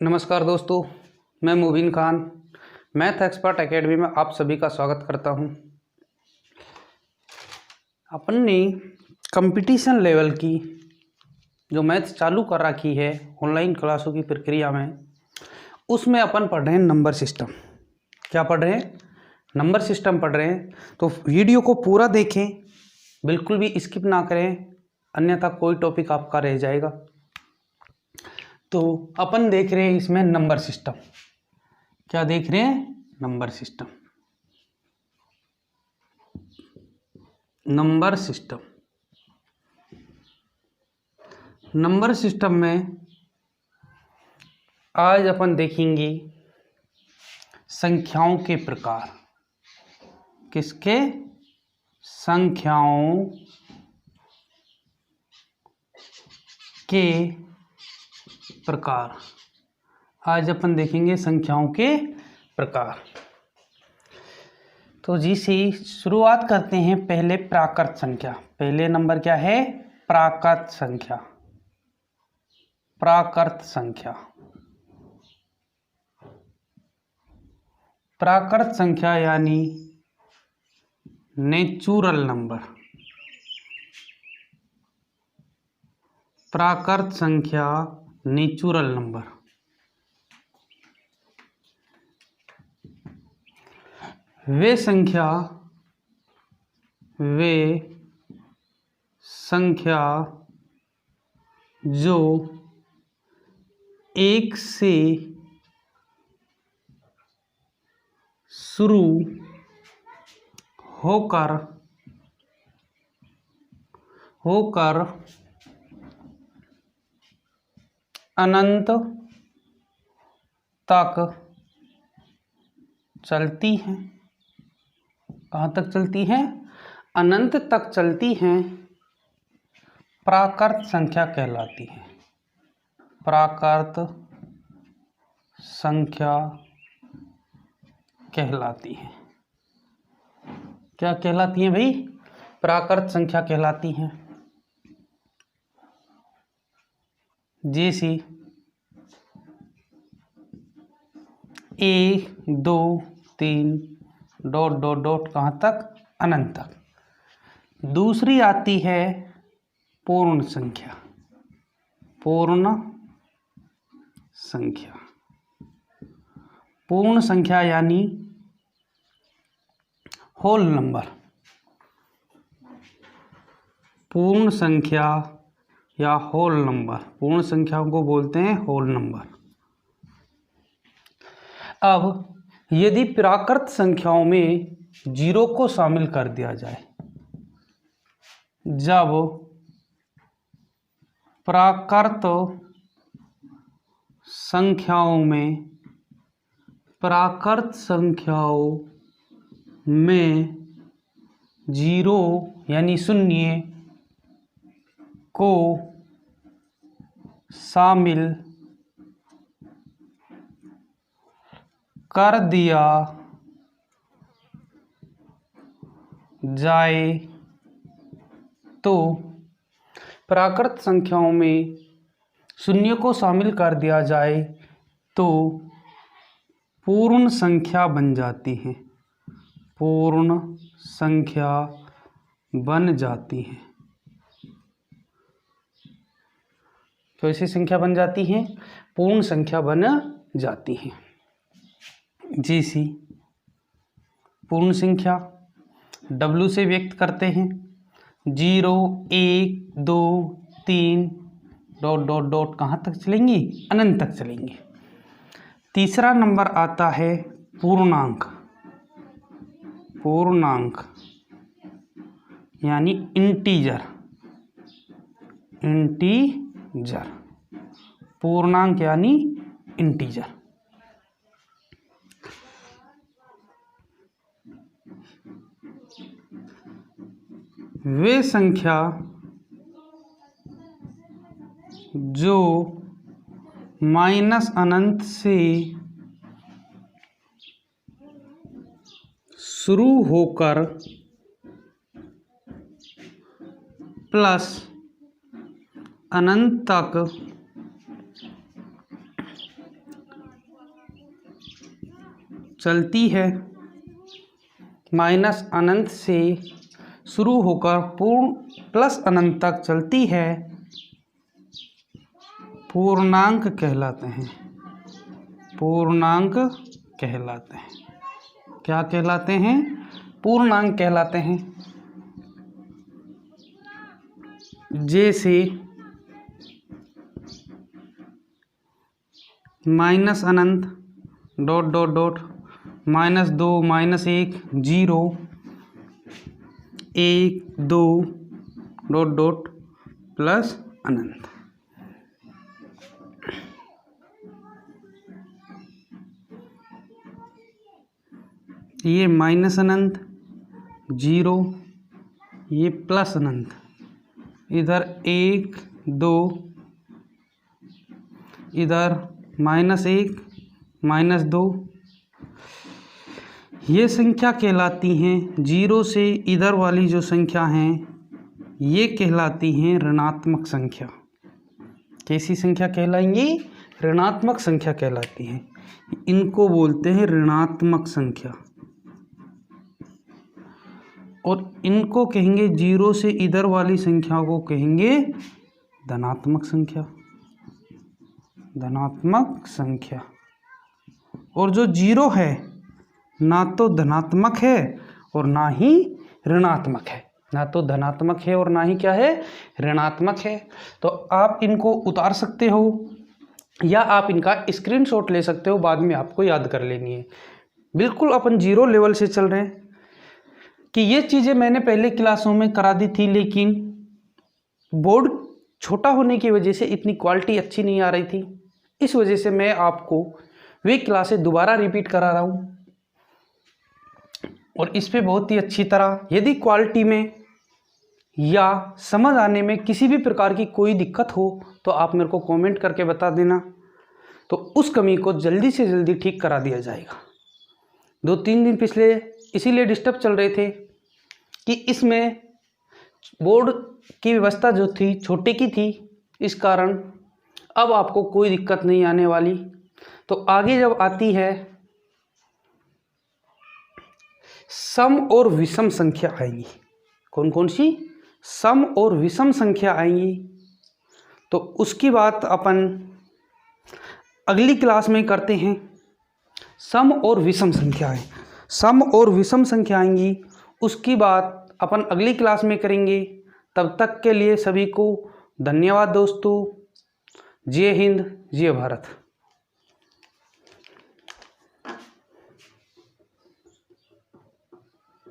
नमस्कार दोस्तों, मैं मुबीन खान मैथ एक्सपर्ट एकेडमी में आप सभी का स्वागत करता हूं। अपन ने कंपटीशन लेवल की जो मैथ चालू कर रखी है ऑनलाइन क्लासों की प्रक्रिया में, उसमें अपन पढ़ रहे हैं नंबर सिस्टम। क्या पढ़ रहे हैं? नंबर सिस्टम पढ़ रहे हैं। तो वीडियो को पूरा देखें, बिल्कुल भी स्किप ना करें, अन्यथा कोई टॉपिक आपका रह जाएगा। तो अपन देख रहे हैं इसमें नंबर सिस्टम। क्या देख रहे हैं? Number system. Number system number system में आज अपन देखेंगे संख्याओं के प्रकार। किसके? संख्याओं के प्रकार। आज अपन देखेंगे संख्याओं के प्रकार। तो जी से शुरुआत करते हैं पहले प्राकृत संख्या। पहले नंबर क्या है? प्राकृत संख्या। प्राकृत संख्या। प्राकृत संख्या यानी नेचुरल नंबर। प्राकृत संख्या नेचुरल नंबर। वे संख्या जो एक से शुरू होकर अनंत तक चलती हैं। कहाँ तक चलती हैं? अनंत तक चलती हैं। प्राकृत संख्या कहलाती है। प्राकृत संख्या कहलाती है। क्या कहलाती हैं भाई? प्राकृत संख्या कहलाती हैं। जैसे 1 2 3 ... कहाँ तक? अनंत तक। दूसरी आती है पूर्ण संख्या। पूर्ण संख्या। पूर्ण संख्या यानी होल नंबर। पूर्ण संख्या या होल नंबर। पूर्ण संख्याओं को बोलते हैं होल नंबर। अब यदि प्राकृत संख्याओं में 0 को शामिल कर दिया जाए, जब प्राकृत संख्याओं में 0 यानी 0 को शामिल कर दिया जाए तो प्राकृत संख्याओं में 0 को शामिल कर दिया जाए तो पूर्ण संख्या बन जाती है। पूर्ण संख्या बन जाती है। कैसी संख्या बन जाती है? पूर्ण संख्या बन जाती है। जैसी पूर्ण संख्या W से व्यक्त करते हैं। 0 1 2 3 ... कहाँ तक चलेंगी? अनंत तक चलेंगी। तीसरा नंबर आता है पूर्णांक। पूर्णांक यानी इंटीजर। इंटीजर। पूर्णांक यानी इंटीजर। वे संख्या जो माइनस अनंत से शुरू होकर प्लस अनंत तक चलती है माइनस अनंत से शुरू होकर पूर्ण प्लस अनंत तक चलती है पूर्णांक कहलाते हैं। पूर्णांक कहलाते हैं। क्या कहलाते हैं? पूर्णांक कहलाते हैं। जैसे माइनस अनंत dot dot dot -2 -1 0 1 2 dot dot plus अनंत। ये माइनस अनंत 0, ये प्लस अनंत, इधर 1 2, इधर -1 -2। ये संख्या कहलाती हैं, 0 से इधर वाली जो संख्या हैं ये कहलाती हैं ऋणात्मक संख्या। कैसी संख्या कहलाएंगी? ऋणात्मक संख्या कहलाती हैं। इनको बोलते हैं ऋणात्मक संख्या। और इनको कहेंगे 0 से इधर वाली संख्या को कहेंगे धनात्मक संख्या। धनात्मक संख्या। और जो 0 है ना तो धनात्मक है और ना ही ऋणात्मक है। ना तो धनात्मक है और ना ही क्या है? ऋणात्मक है। तो आप इनको उतार सकते हो या आप इनका स्क्रीनशॉट ले सकते हो, बाद में आपको याद कर लेनी है। बिल्कुल अपन 0 लेवल से चल रहे हैं कि ये चीज़ें मैंने पहले क्लासों में करा दी थी, लेकिन बोर्ड छोटा होने की वजह से इतनी क्वालिटी अच्छी नहीं आ रही थी। इस वजह से मैं आपको वे क्लासें दोबारा रिपीट करा रहा हूँ और इस पे बहुत ही अच्छी तरह। यदि क्वालिटी में या समझ आने में किसी भी प्रकार की कोई दिक्कत हो तो आप मेरे को कमेंट करके बता देना, तो उस कमी को जल्दी से जल्दी ठीक करा दिया जाएगा। 2-3 दिन पिछले इसीलिए डिस्टर्ब चल रहे थे कि इसमें बोर्ड की व्यवस्था जो थी छोटे की थी, इस कारण अब आपको कोई दिक्कत नहीं आने वाली। तो आगे जब आती है सम और विषम संख्या आएंगी। कौन कौन सी? सम और विषम संख्या आएंगी। तो उसकी बात अपन अगली क्लास में करते हैं। सम और विषम संख्याएं, सम और विषम संख्या आएंगी, उसकी बात अपन अगली क्लास में करेंगे। तब तक के लिए सभी को धन्यवाद दोस्तों। जय हिंद, जय भारत।